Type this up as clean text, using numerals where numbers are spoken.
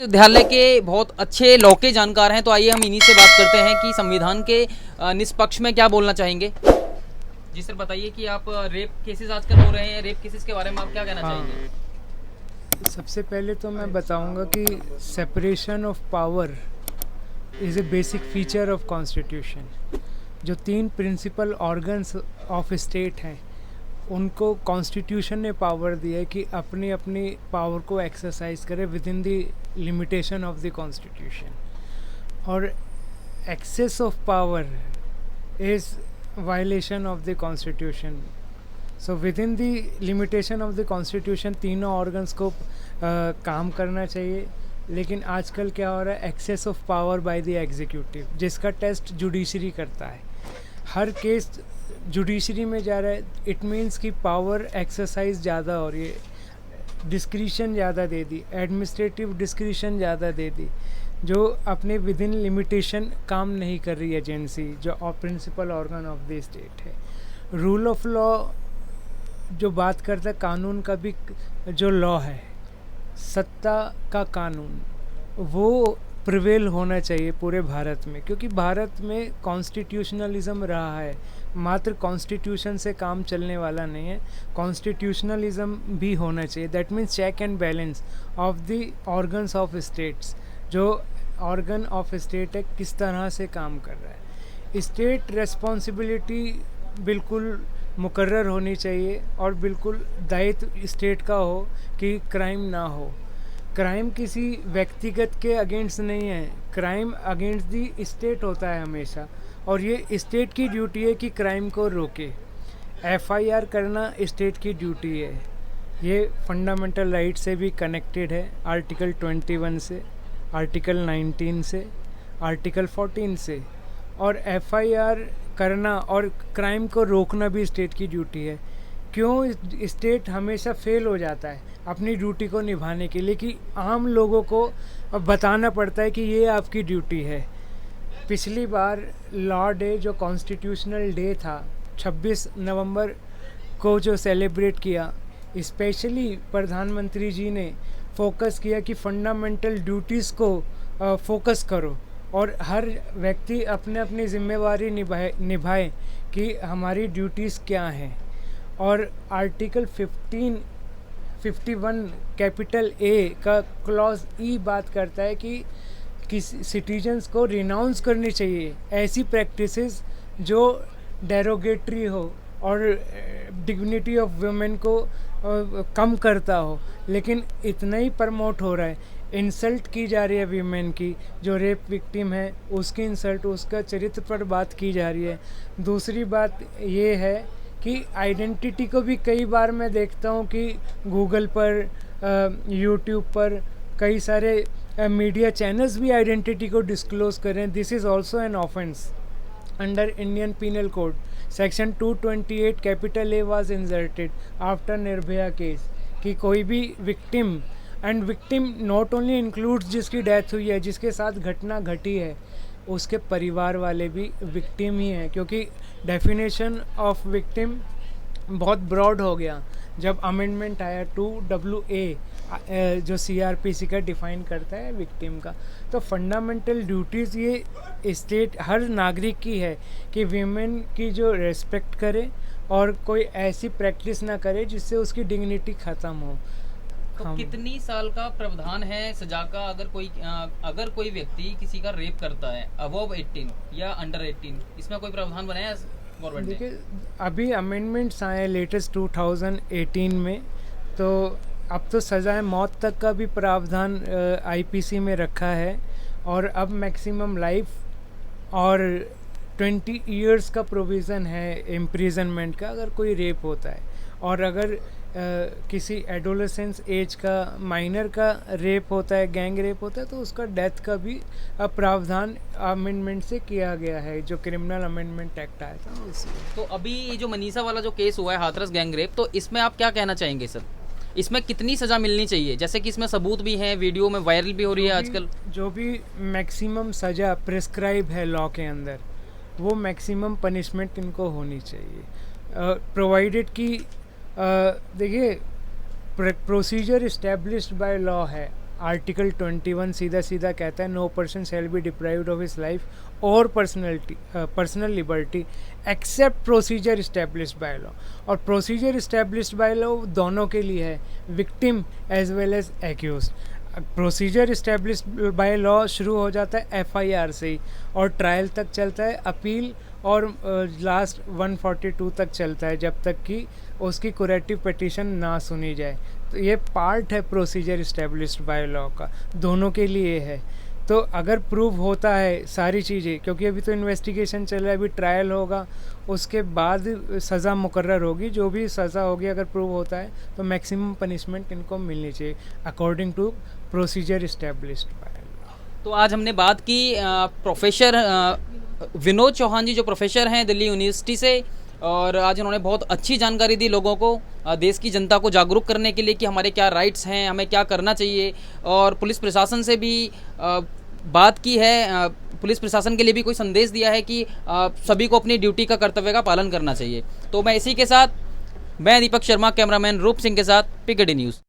विद्यालय के बहुत अच्छे लॉ के जानकार हैं, तो आइए हम इन्हीं से बात करते हैं कि संविधान के निष्पक्ष में क्या बोलना चाहेंगे। जी सर, बताइए कि आप रेप केसेस आजकल हो रहे हैं, रेप केसेस के बारे में आप क्या कहना चाहेंगे। सबसे पहले तो मैं बताऊंगा कि separation of power is a basic feature of constitution. जो 3 प्रिंसिपल ऑर्गन्स ऑफ स्टेट हैं उनको कॉन्स्टिट्यूशन ने पावर दिया है कि अपनी अपनी पावर को एक्सरसाइज करे within the limitation of the constitution. और excess of power is violation of the constitution. So within the limitation of the constitution तीनों ऑर्गन्स को काम करना चाहिए। लेकिन आजकल क्या हो रहा है, excess of power by the executive, जिसका टेस्ट जुडिशरी करता है। हर केस जुडिशरी में जा रहा है, इट मीन्स कि पावर एक्सरसाइज ज़्यादा हो रही है, डिस्क्रिशन ज़्यादा दे दी, एडमिनिस्ट्रेटिव डिस्क्रिशन ज़्यादा दे दी, जो अपने विद इन लिमिटेशन काम नहीं कर रही एजेंसी जो principal organ of the state है। रूल ऑफ लॉ जो बात करता है, कानून का भी जो लॉ है, सत्ता का कानून, वो प्रिवेल होना चाहिए पूरे भारत में, क्योंकि भारत में कॉन्स्टिट्यूशनलिज्म रहा है। मात्र कॉन्स्टिट्यूशन से काम चलने वाला नहीं है, कॉन्स्टिट्यूशनलिज्म भी होना चाहिए। That means check and balance of the organs of states. जो ऑर्गन ऑफ स्टेट है किस तरह से काम कर रहा है। स्टेट रेस्पॉन्सिबिलिटी बिल्कुल मुकर्रर होनी चाहिए और बिल्कुल दायित्व स्टेट का हो कि क्राइम ना हो। क्राइम किसी व्यक्तिगत के अगेंस्ट नहीं है, क्राइम अगेंस्ट दी स्टेट होता है हमेशा, और ये स्टेट की ड्यूटी है कि क्राइम को रोके। एफआईआर करना स्टेट की ड्यूटी है। ये फंडामेंटल राइट से भी कनेक्टेड है, आर्टिकल 21 से, आर्टिकल 19 से, आर्टिकल 14 से। और एफआईआर करना और क्राइम को रोकना भी स्टेट की ड्यूटी है। क्यों स्टेट हमेशा फेल हो जाता है अपनी ड्यूटी को निभाने के लिए, कि आम लोगों को बताना पड़ता है कि ये आपकी ड्यूटी है। पिछली बार लॉ डे जो कॉन्स्टिट्यूशनल डे था 26 नवंबर को जो सेलिब्रेट किया, स्पेशली प्रधानमंत्री जी ने फोकस किया कि फंडामेंटल ड्यूटीज़ को फोकस करो और हर व्यक्ति अपने अपनी जिम्मेवारी निभाए कि हमारी ड्यूटीज़ क्या हैं। और आर्टिकल 51 कैपिटल ए का क्लॉज ई बात करता है कि सिटीजन्स को रिनाउंस करनी चाहिए ऐसी प्रैक्टिसेस जो डेरोगेटरी हो और डिग्निटी ऑफ वुमेन को कम करता हो। लेकिन इतना ही प्रमोट हो रहा है, इंसल्ट की जा रही है वीमेन की, जो रेप विक्टिम है उसकी इंसल्ट, उसका चरित्र पर बात की जा रही है। दूसरी बात ये है कि आइडेंटिटी को भी कई बार मैं देखता हूँ कि गूगल पर, यूट्यूब पर कई सारे मीडिया चैनल्स भी आइडेंटिटी को डिस्क्लोज करें। This is also an offence under Indian Penal Code. Section 228 capital A was inserted after Nirbhaya case, कि कोई भी victim, and victim not only includes जिसकी डेथ हुई है, जिसके साथ घटना घटी है, उसके परिवार वाले भी विक्टिम ही हैं, क्योंकि डेफिनेशन ऑफ विक्टिम बहुत ब्रॉड हो गया जब अमेंडमेंट आया 2AA जो CRPC का डिफ़ाइन करता है विक्टिम का। तो फंडामेंटल ड्यूटीज़ ये स्टेट हर नागरिक की है कि वीमेन की जो रेस्पेक्ट करे और कोई ऐसी प्रैक्टिस ना करे जिससे उसकी डिग्निटी ख़त्म हो। तो कितनी साल का प्रावधान है सजा का अगर कोई व्यक्ति किसी का रेप करता है अबव 18 या अंडर 18, इसमें कोई प्रावधान बनाया है गवर्नमेंट ने? देखिए, अभी अमेंडमेंट्स आए लेटेस्ट 2018 में, तो अब तो सज़ाए मौत तक का भी प्रावधान IPC में रखा है, और अब मैक्सिमम लाइफ और 20 इयर्स का प्रोविज़न है इम्प्रिजनमेंट का अगर कोई रेप होता है। और अगर किसी एडोलेसेंस एज का माइनर का रेप होता है, गैंग रेप होता है, तो उसका डेथ का भी प्रावधान अमेंडमेंट से किया गया है, जो क्रिमिनल अमेंडमेंट एक्ट आया था उसमें। तो अभी ये जो मनीषा वाला जो केस हुआ है, हाथरस गैंग रेप, तो इसमें आप क्या कहना चाहेंगे सर? इसमें कितनी सज़ा मिलनी चाहिए? जैसे कि इसमें सबूत भी हैं, वीडियो में वायरल भी हो रही है आजकल। जो भी मैक्सिमम सज़ा प्रिस्क्राइब है लॉ के अंदर, वो मैक्सिमम पनिशमेंट इनको होनी चाहिए, प्रोवाइडेड कि देखिए प्रोसीजर इस्टेब्लिश्ड बाय लॉ है। आर्टिकल 21 सीधा सीधा कहता है no person shall be deprived of his life और personal liberty except procedure established by law. और प्रोसीजर इस्टेब्लिश्ड बाय लॉ दोनों के लिए है, victim as well as accused. Procedure established by law शुरू हो जाता है एफआईआर से ही और ट्रायल तक चलता है, अपील और लास्ट 142 तक चलता है जब तक कि उसकी कुरेटिव पिटीशन ना सुनी जाए। तो ये पार्ट है प्रोसीजर इस्टेब्लिश्ड बाय लॉ का, दोनों के लिए है। तो अगर प्रूव होता है सारी चीज़ें, क्योंकि अभी तो इन्वेस्टिगेशन चल रहा है, अभी ट्रायल होगा, उसके बाद सज़ा मुकर्रर होगी, जो भी सज़ा होगी अगर प्रूव होता है तो मैक्सिमम पनिशमेंट इनको मिलनी चाहिए according to procedure established by law. तो आज हमने बात की प्रोफेसर विनोद चौहान जी जो प्रोफेसर हैं दिल्ली यूनिवर्सिटी से, और आज उन्होंने बहुत अच्छी जानकारी दी लोगों को, देश की जनता को जागरूक करने के लिए कि हमारे क्या राइट्स हैं, हमें क्या करना चाहिए, और पुलिस प्रशासन से भी बात की है, पुलिस प्रशासन के लिए भी कोई संदेश दिया है कि सभी को अपनी ड्यूटी का कर्तव्य का पालन करना चाहिए। तो मैं इसी के साथ, मैं दीपक शर्मा, कैमरामैन रूप सिंह के साथ, पीकेडी न्यूज़।